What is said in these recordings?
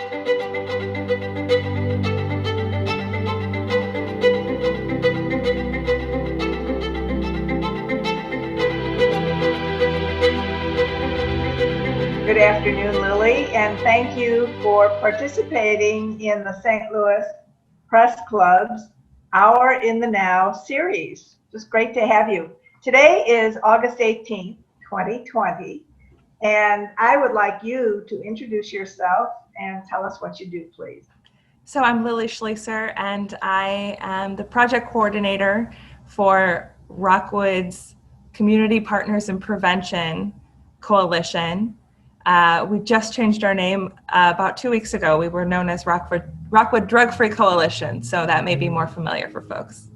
Good afternoon, Lili, and thank you for participating in the St. Louis Press Club's Hour in the Now series. Just great to have you. Today is August 18th, 2020, and I would like you to introduce yourself and tell us what you do, please. So I'm Lili Schliesser, and I am the project coordinator for Rockwood's Community Partners in Prevention Coalition. We just changed our name about 2 weeks ago. We were known as Rockwood Drug-Free Coalition, so that may be more familiar for folks.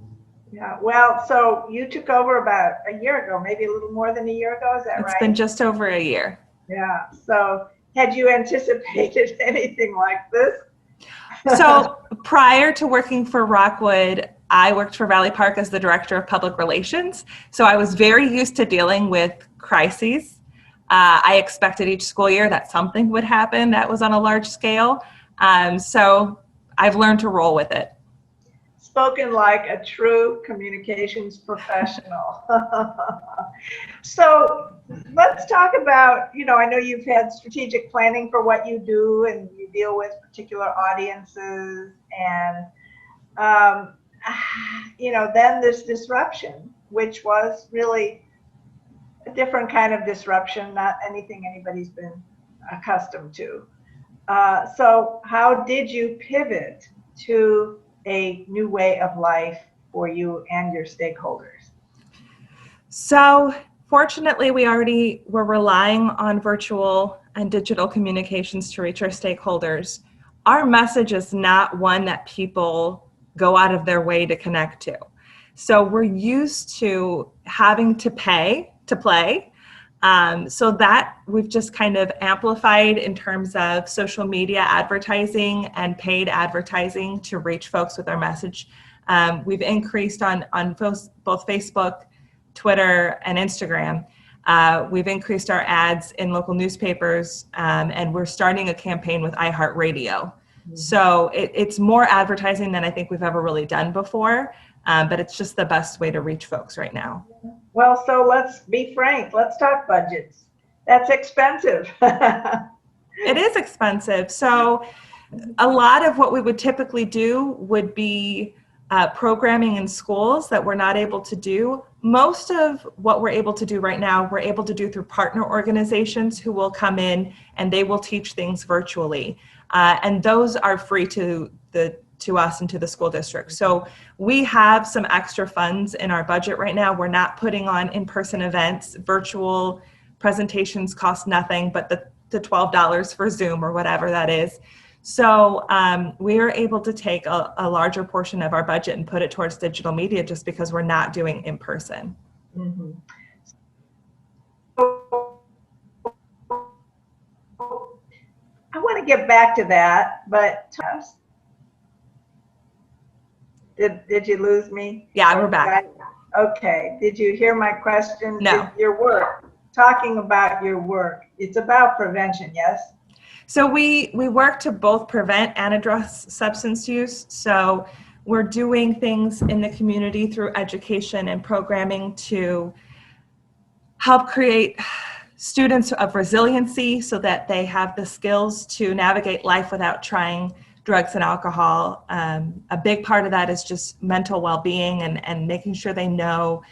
Yeah, well, so you took over about a year ago, maybe a little more than a year ago, is that right? It's been just over a year. Yeah, so had you anticipated anything like this? So prior to working for Rockwood, I worked for Valley Park as the director of public relations. So I was very used to dealing with crises. I expected each school year that something would happen that was on a large scale. So I've learned to roll with it. Spoken like a true communications professional. So let's talk about, I know you've had strategic planning for what you do and you deal with particular audiences and, then this disruption, which was really a different kind of disruption, not anything anybody's been accustomed to. So how did you pivot to a new way of life for you and your stakeholders? So fortunately, we already were relying on virtual and digital communications to reach our stakeholders. Our message is not one that people go out of their way to connect to. So we're used to having to pay to play. So that we've just kind of amplified in terms of social media advertising and paid advertising to reach folks with our message. We've increased on both Facebook, Twitter, and Instagram. We've increased our ads in local newspapers, and we're starting a campaign with iHeartRadio. Mm-hmm. So it's more advertising than I think we've ever really done before, but it's just the best way to reach folks right now. Well, so let's be frank. Let's talk budgets. That's expensive. It is expensive. So a lot of what we would typically do would be programming in schools that we're not able to do. Most of what we're able to do right now, we're able to do through partner organizations who will come in and they will teach things virtually. And those are free to us and to the school district. So we have some extra funds in our budget right now. We're not putting on in-person events. Virtual presentations cost nothing but the $12 for Zoom or whatever that is. So we are able to take a larger portion of our budget and put it towards digital media just because we're not doing in person. Mm-hmm. I want to get back to that, but did you lose me? Yeah, we're back. Okay. Did you hear my question? No. Your work, talking about your work, it's about prevention, yes? So we work to both prevent and address substance use. So we're doing things in the community through education and programming to help create students of resiliency so that they have the skills to navigate life without trying drugs and alcohol. A big part of that is just mental well-being and making sure they know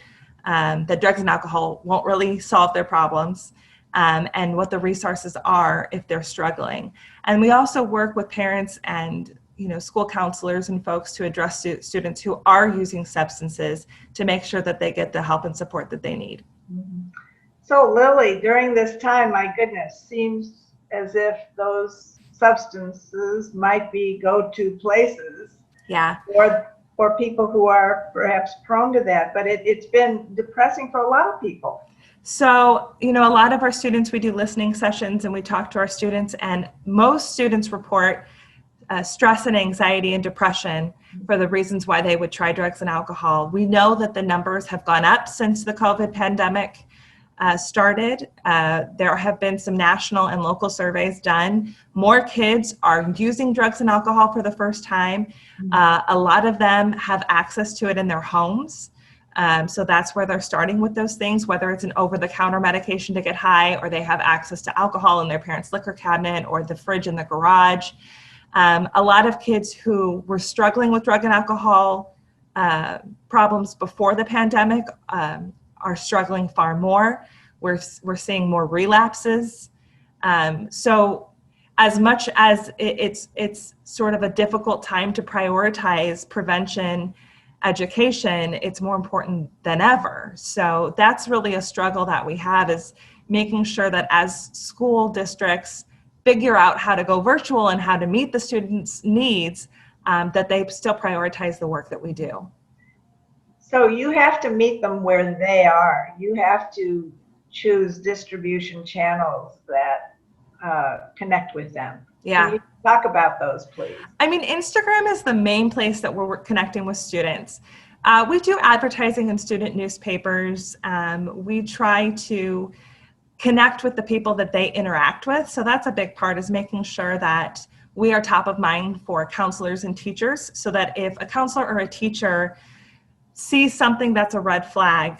that drugs and alcohol won't really solve their problems. And what the resources are if they're struggling. And we also work with parents and school counselors and folks to address students who are using substances to make sure that they get the help and support that they need. Mm-hmm. So Lili, during this time, my goodness, seems as if those substances might be go-to places. Yeah. For people who are perhaps prone to that, but it's been depressing for a lot of people. So, a lot of our students, we do listening sessions and we talk to our students, and most students report stress and anxiety and depression for the reasons why they would try drugs and alcohol. We know that the numbers have gone up since the COVID pandemic. started. There have been some national and local surveys done. More kids are using drugs and alcohol for the first time. A lot of them have access to it in their homes. So that's where they're starting with those things, whether it's an over-the-counter medication to get high, or they have access to alcohol in their parents' liquor cabinet or the fridge in the garage. A lot of kids who were struggling with drug and alcohol problems before the pandemic are struggling far more. We're seeing more relapses. So as much as it's sort of a difficult time to prioritize prevention education, it's more important than ever. So that's really a struggle that we have, is making sure that as school districts figure out how to go virtual and how to meet the students' needs, that they still prioritize the work that we do. So you have to meet them where they are. You have to choose distribution channels that connect with them. Yeah. Can you talk about those, please? I mean, Instagram is the main place that we're connecting with students. We do advertising in student newspapers. We try to connect with the people that they interact with. So that's a big part, is making sure that we are top of mind for counselors and teachers, so that if a counselor or a teacher sees something that's a red flag,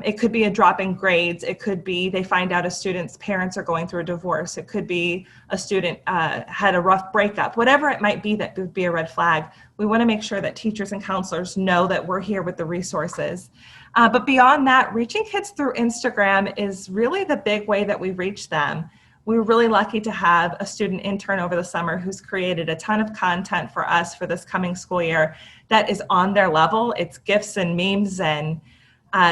it could be a drop in grades, it could be they find out a student's parents are going through a divorce, it could be a student had a rough breakup, whatever it might be that would be a red flag. We want to make sure that teachers and counselors know that we're here with the resources. But beyond that, reaching kids through Instagram is really the big way that we reach them. We were really lucky to have a student intern over the summer who's created a ton of content for us for this coming school year that is on their level. It's GIFs and memes and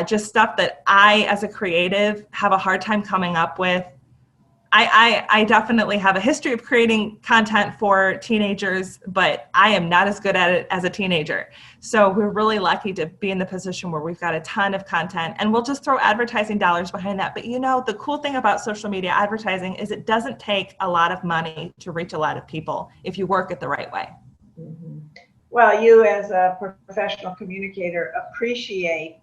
just stuff that I, as a creative, have a hard time coming up with. I definitely have a history of creating content for teenagers, but I am not as good at it as a teenager. So we're really lucky to be in the position where we've got a ton of content, and we'll just throw advertising dollars behind that. But you know, the cool thing about social media advertising is it doesn't take a lot of money to reach a lot of people if you work it the right way. Mm-hmm. Well, you as a professional communicator appreciate,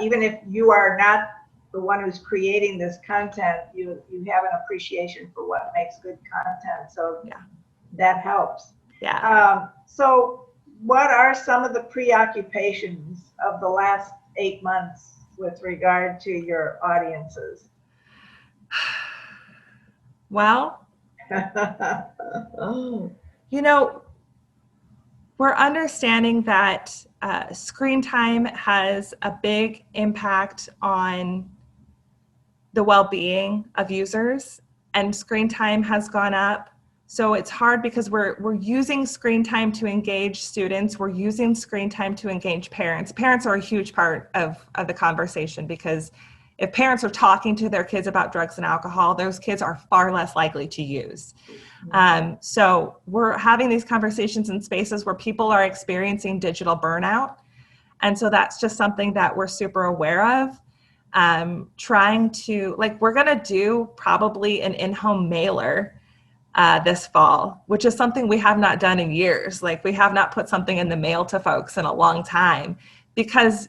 even if you are not the one who's creating this content, you have an appreciation for what makes good content. So yeah, that helps. Yeah. So what are some of the preoccupations of the last 8 months with regard to your audiences? Well, you know, we're understanding that screen time has a big impact on the well-being of users, and screen time has gone up. So it's hard because we're using screen time to engage students. We're using screen time to engage parents. Parents are a huge part of the conversation, because if parents are talking to their kids about drugs and alcohol, those kids are far less likely to use. So we're having these conversations in spaces where people are experiencing digital burnout. And so that's just something that we're super aware of. Trying to, like, we're going to do probably an in-home mailer this fall, which is something we have not done in years. Like, we have not put something in the mail to folks in a long time, because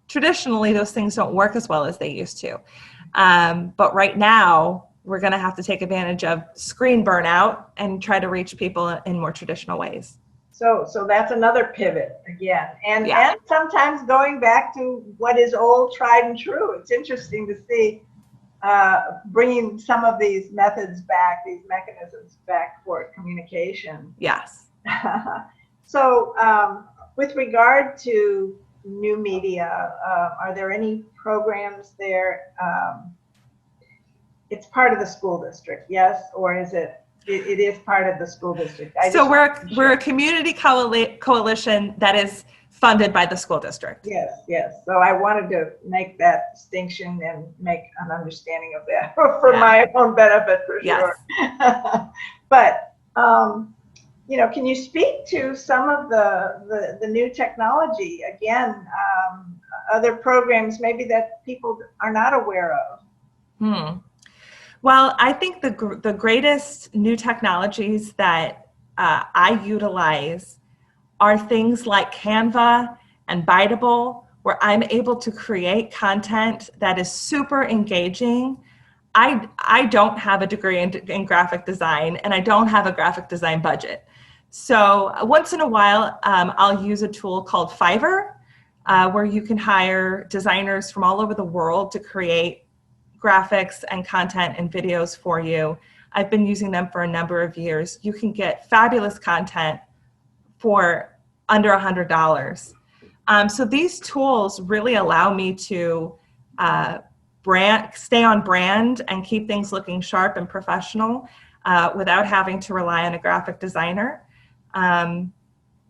traditionally those things don't work as well as they used to. But right now, we're going to have to take advantage of screen burnout and try to reach people in more traditional ways. So that's another pivot again. And sometimes going back to what is old, tried and true. It's interesting to see bringing some of these methods back, these mechanisms back for communication. Yes. So with regard to new media, are there any programs there? It's part of the school district, yes? Or is it? It is part of the school district. So we're a community coalition that is funded by the school district. Yes, yes. So I wanted to make that distinction and make an understanding of that for my own benefit, for sure. But you know, can you speak to some of the new technology again? Other programs maybe that people are not aware of. Well, I think the greatest new technologies that I utilize are things like Canva and Biteable, where I'm able to create content that is super engaging. I don't have a degree in graphic design, and I don't have a graphic design budget. So once in a while, I'll use a tool called Fiverr, where you can hire designers from all over the world to create graphics and content and videos for you. I've been using them for a number of years. You can get fabulous content for under $100. So these tools really allow me to stay on brand and keep things looking sharp and professional without having to rely on a graphic designer.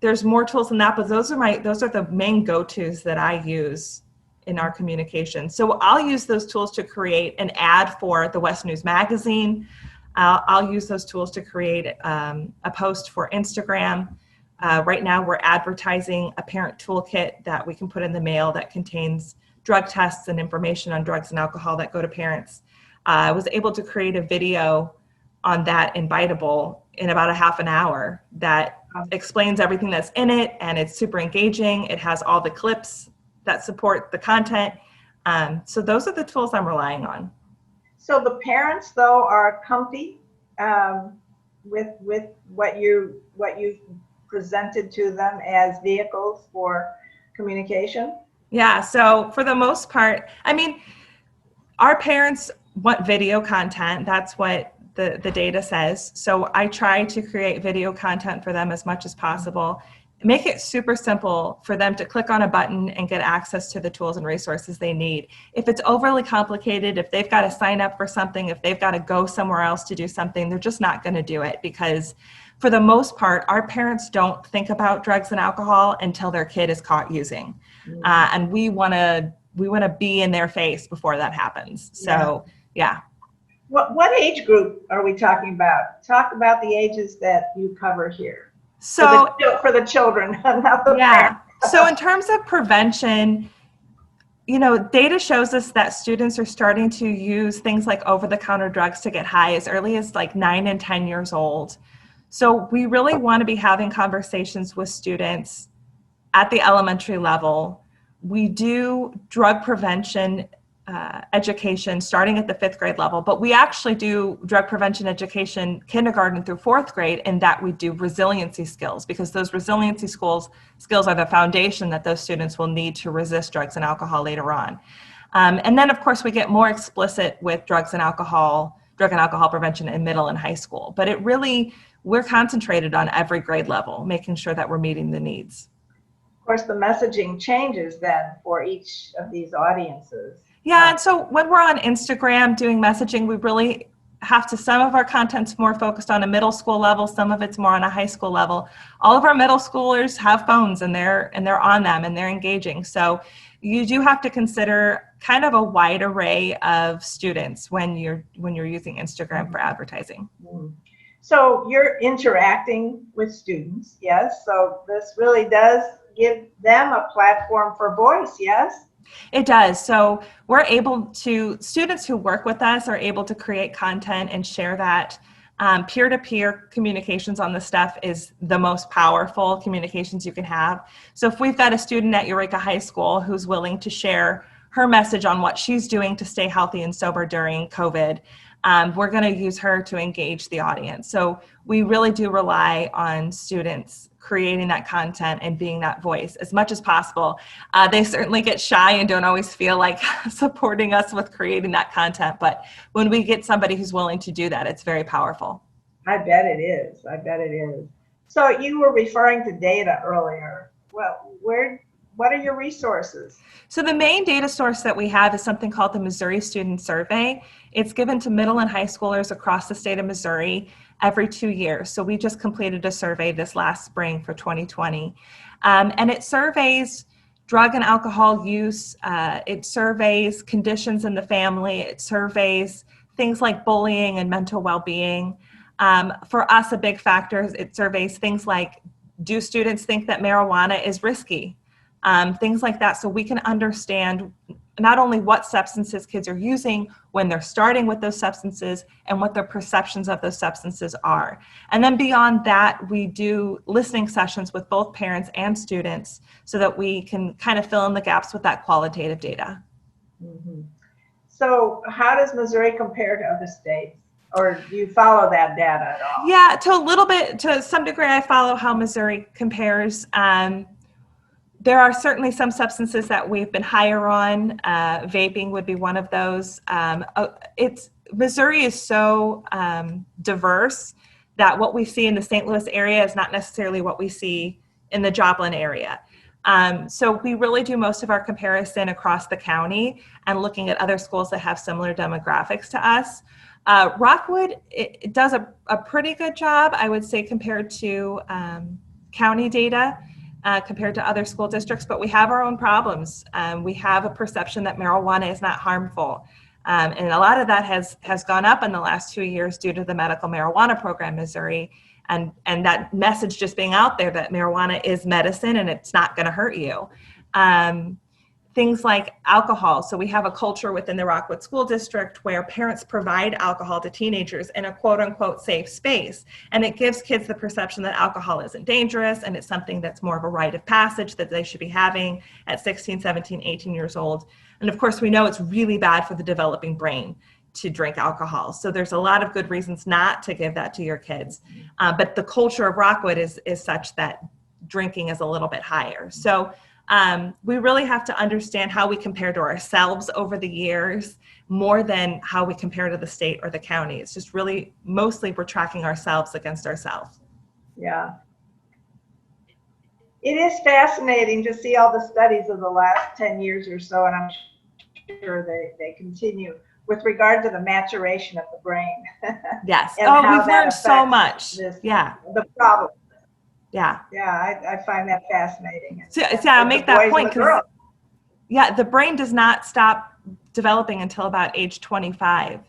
There's more tools than that, but those are the main go-tos that I use in our communication. So I'll use those tools to create an ad for the West News Magazine. I'll use those tools to create a post for Instagram. Right now we're advertising a parent toolkit that we can put in the mail that contains drug tests and information on drugs and alcohol that go to parents. I was able to create a video on that in Biteable in about a half an hour that explains everything that's in it, and it's super engaging. It has all the clips that support the content. So those are the tools I'm relying on. So the parents, though, are comfy with what you've presented to them as vehicles for communication? Yeah, so for the most part, I mean, our parents want video content. That's what the data says. So I try to create video content for them as much as possible. Make it super simple for them to click on a button and get access to the tools and resources they need. If it's overly complicated, if they've got to sign up for something, if they've got to go somewhere else to do something, they're just not going to do it, because for the most part, our parents don't think about drugs and alcohol until their kid is caught using. And we want to be in their face before that happens. So, yeah. What age group are we talking about? Talk about the ages that you cover here. So for the children, not the yeah. parents. So in terms of prevention, data shows us that students are starting to use things like over-the-counter drugs to get high as early as like 9 and 10 years old. So we really want to be having conversations with students at the elementary level. We do drug prevention education starting at the 5th grade level, but we actually do drug prevention education kindergarten through 4th grade, in that we do resiliency skills, because those resiliency skills are the foundation that those students will need to resist drugs and alcohol later on. And then, of course, we get more explicit with drug and alcohol prevention in middle and high school. But we're concentrated on every grade level, making sure that we're meeting the needs. Of course, the messaging changes then for each of these audiences. Yeah, and so when we're on Instagram doing messaging, we really have to, some of our content's more focused on a middle school level, some of it's more on a high school level. All of our middle schoolers have phones, and they're on them and they're engaging. So you do have to consider kind of a wide array of students when you're using Instagram for advertising. So you're interacting with students, yes? So this really does give them a platform for voice, yes? It does. So students who work with us are able to create content and share that. Peer-to-peer communications on this stuff is the most powerful communications you can have. So if we've got a student at Eureka High School who's willing to share her message on what she's doing to stay healthy and sober during COVID, we're going to use her to engage the audience. So we really do rely on students creating that content and being that voice as much as possible. They certainly get shy and don't always feel like supporting us with creating that content. But when we get somebody who's willing to do that, it's very powerful. I bet it is. I bet it is. So you were referring to data earlier. Well, what are your resources? So the main data source that we have is something called the Missouri Student Survey. It's given to middle and high schoolers across the state of Missouri every 2 years. So we just completed a survey this last spring for 2020. And it surveys drug and alcohol use. It surveys conditions in the family. It surveys things like bullying and mental well-being. For us, a big factor is it surveys things like, do students think that marijuana is risky? Things like that, so we can understand not only what substances kids are using, when they're starting with those substances, and what their perceptions of those substances are. And then beyond that, we do listening sessions with both parents and students so that we can kind of fill in the gaps with that qualitative data. Mm-hmm. So how does Missouri compare to other states? Or do you follow that data at all? Yeah, to some degree, I follow how Missouri compares. There are certainly some substances that we've been higher on. Vaping would be one of those. Missouri is so diverse that what we see in the St. Louis area is not necessarily what we see in the Joplin area. So we really do most of our comparison across the county and looking at other schools that have similar demographics to us. Rockwood, it does a pretty good job, I would say, compared to county data. Compared to other school districts, but we have our own problems. We have a perception that marijuana is not harmful. And a lot of that has gone up in the last 2 years due to the medical marijuana program in Missouri. And that message just being out there that marijuana is medicine and it's not going to hurt you. Things like alcohol. So we have a culture within the Rockwood School District where parents provide alcohol to teenagers in a quote unquote safe space. And it gives kids the perception that alcohol isn't dangerous and it's something that's more of a rite of passage that they should be having at 16, 17, 18 years old. And of course, we know it's really bad for the developing brain to drink alcohol. So there's a lot of good reasons not to give that to your kids. But the culture of Rockwood is such that drinking is a little bit higher. So we really have to understand how we compare to ourselves over the years more than how we compare to the state or the county. It's just really, mostly we're tracking ourselves against ourselves. Yeah. It is fascinating to see all the studies of the last 10 years or so, and I'm sure they continue with regard to the maturation of the brain. Yes. And oh, we've learned so much. Yeah. The problem. Yeah. Yeah, I find that fascinating. So I'll make that point because, the brain does not stop developing until about age 25.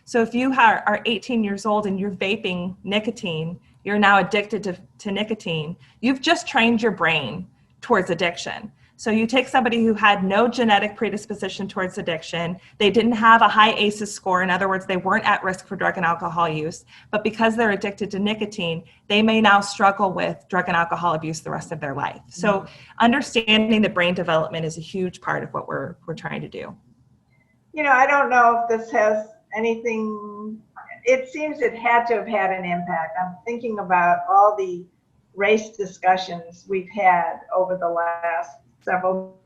So if you are 18 years old and you're vaping nicotine, you're now addicted to nicotine, you've just trained your brain towards addiction. So you take somebody who had no genetic predisposition towards addiction, they didn't have a high ACEs score, in other words, they weren't at risk for drug and alcohol use, but because they're addicted to nicotine, they may now struggle with drug and alcohol abuse the rest of their life. So understanding the brain development is a huge part of what we're trying to do. You know, I don't know if this has anything, it seems it had to have had an impact. I'm thinking about all the race discussions we've had over the last several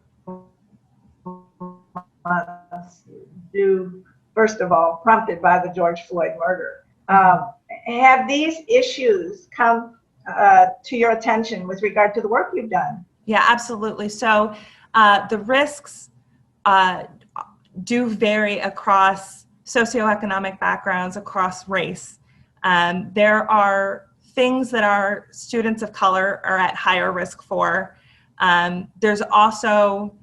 months, due, first of all, prompted by the George Floyd murder. Have these issues come to your attention with regard to the work you've done? Yeah, absolutely. So the risks do vary across socioeconomic backgrounds, across race. There are things that our students of color are at higher risk for. There's also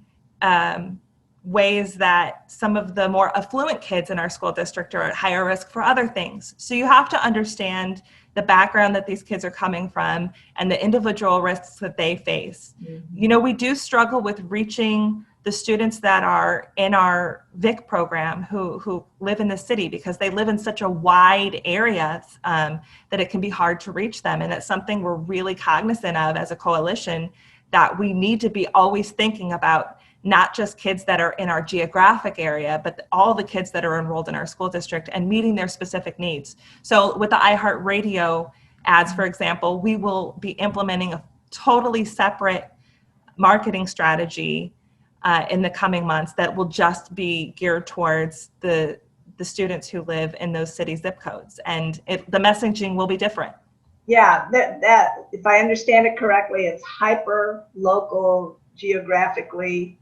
ways that some of the more affluent kids in our school district are at higher risk for other things. So you have to understand the background that these kids are coming from and the individual risks that they face. Mm-hmm. You know, we do struggle with reaching the students that are in our VIC program who live in the city because they live in such a wide area that it can be hard to reach them. And it's something we're really cognizant of as a coalition, that we need to be always thinking about not just kids that are in our geographic area, but all the kids that are enrolled in our school district and meeting their specific needs. So with the iHeartRadio ads, for example, we will be implementing a totally separate marketing strategy in the coming months that will just be geared towards the students who live in those city zip codes. And the messaging will be different. Yeah, that if I understand it correctly, it's hyper local, geographically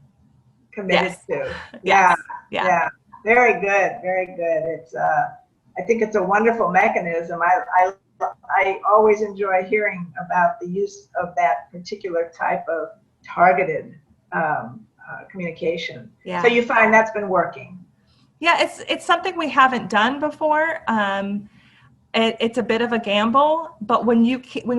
committed to. Yeah. Very good, very good. It's I think it's a wonderful mechanism. I always enjoy hearing about the use of that particular type of targeted communication. Yeah. So you find that's been working. Yeah, it's something we haven't done before. It's a bit of a gamble, but when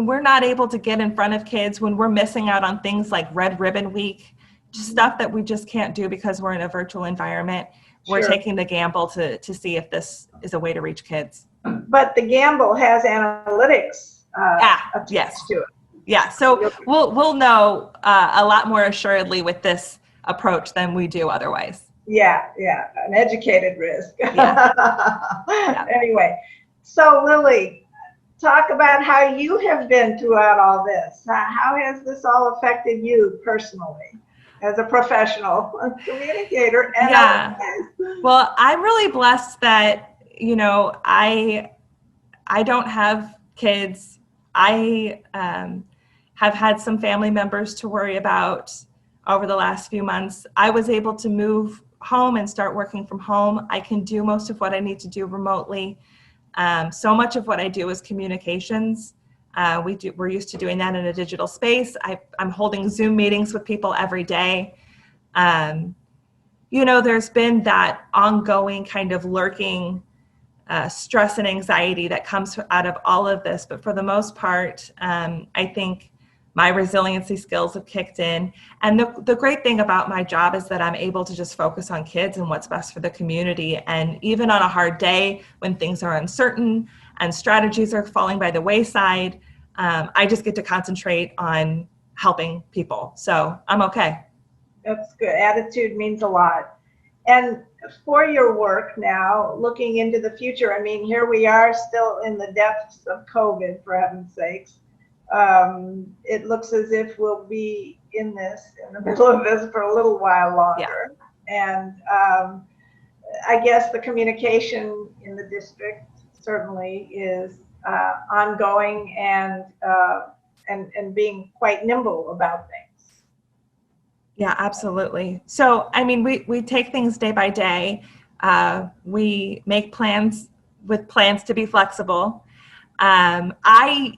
we're not able to get in front of kids, when we're missing out on things like Red Ribbon Week stuff that we just can't do because we're in a virtual environment. We're Sure. taking the gamble to see if this is a way to reach kids. But the gamble has analytics attached yes. to it. Yeah, so we'll know a lot more assuredly with this approach than we do otherwise. Yeah, an educated risk. Yeah. Anyway, so Lili, talk about how you have been throughout all this. How has this all affected you personally as a professional communicator? And yeah. Well, I'm really blessed that, you know, I don't have kids. I have had some family members to worry about over the last few months. I was able to move home and start working from home. I can do most of what I need to do remotely. So much of what I do is communications. We're used to doing that in a digital space. I'm holding Zoom meetings with people every day. You know, there's been that ongoing kind of lurking stress and anxiety that comes out of all of this. But for the most part, I think my resiliency skills have kicked in. And the great thing about my job is that I'm able to just focus on kids and what's best for the community. And even on a hard day when things are uncertain and strategies are falling by the wayside, I just get to concentrate on helping people. So I'm okay. That's good. Attitude means a lot. And for your work now, looking into the future, I mean, here we are still in the depths of COVID, for heaven's sakes. It looks as if we'll be in the middle of this for a little while longer. Yeah. And I guess the communication in the district certainly is ongoing and being quite nimble about things. Yeah, absolutely. So, I mean, we take things day by day. We make plans with plans to be flexible. I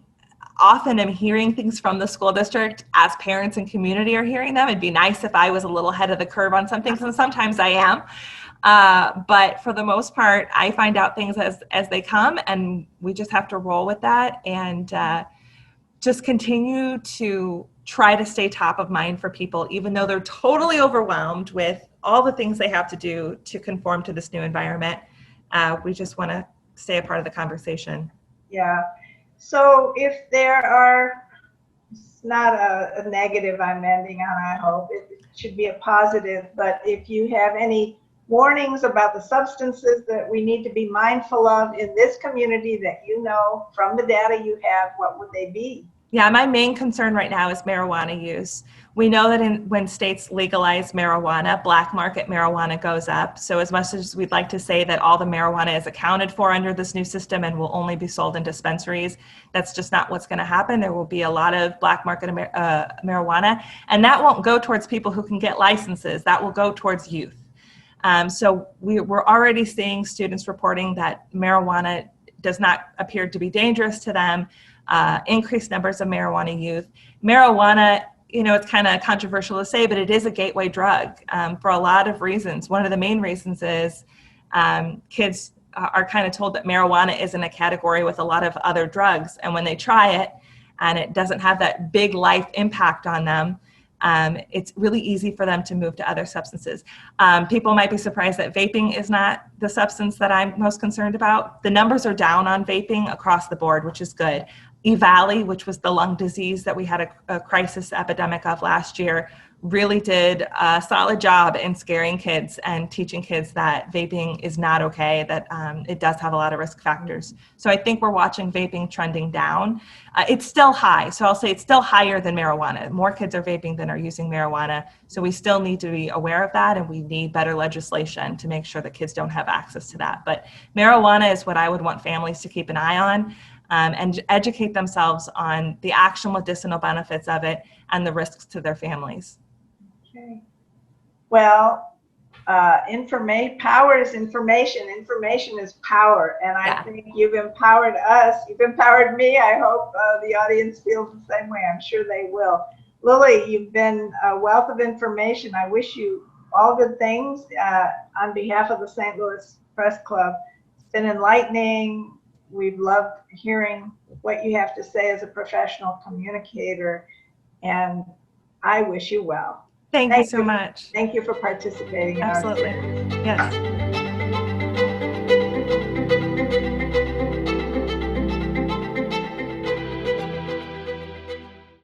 often am hearing things from the school district as parents and community are hearing them. It'd be nice if I was a little ahead of the curve on some things, and sometimes I am. But for the most part, I find out things as they come, and we just have to roll with that and just continue to try to stay top of mind for people, even though they're totally overwhelmed with all the things they have to do to conform to this new environment. We just want to stay a part of the conversation. Yeah. So if there are, it's not a negative I'm ending on, I hope. It should be a positive, but if you have any warnings about the substances that we need to be mindful of in this community that you know from the data you have, what would they be? Yeah, my main concern right now is marijuana use. We know that when states legalize marijuana, black market marijuana goes up. So as much as we'd like to say that all the marijuana is accounted for under this new system and will only be sold in dispensaries, that's just not what's going to happen. There will be a lot of black market marijuana, and that won't go towards people who can get licenses. That will go towards youth. So we're already seeing students reporting that marijuana does not appear to be dangerous to them. Increased numbers of marijuana youth. Marijuana, you know, it's kind of controversial to say, but it is a gateway drug for a lot of reasons. One of the main reasons is kids are kind of told that marijuana is in a category with a lot of other drugs. And when they try it and it doesn't have that big life impact on them, it's really easy for them to move to other substances. People might be surprised that vaping is not the substance that I'm most concerned about. The numbers are down on vaping across the board, which is good. EVALI, which was the lung disease that we had a crisis epidemic of last year, really did a solid job in scaring kids and teaching kids that vaping is not okay, that it does have a lot of risk factors. So I think we're watching vaping trending down. It's still high, so I'll say it's still higher than marijuana. More kids are vaping than are using marijuana, so we still need to be aware of that, and we need better legislation to make sure that kids don't have access to that. But marijuana is what I would want families to keep an eye on and educate themselves on the actual medicinal benefits of it and the risks to their families. Okay. Well, power is information. Information is power. And I think you've empowered us. You've empowered me. I hope the audience feels the same way. I'm sure they will. Lili, you've been a wealth of information. I wish you all good things on behalf of the St. Louis Press Club. It's been enlightening. We've loved hearing what you have to say as a professional communicator. And I wish you well. Thank you so much. Thank you for participating in our Absolutely. series. Yes.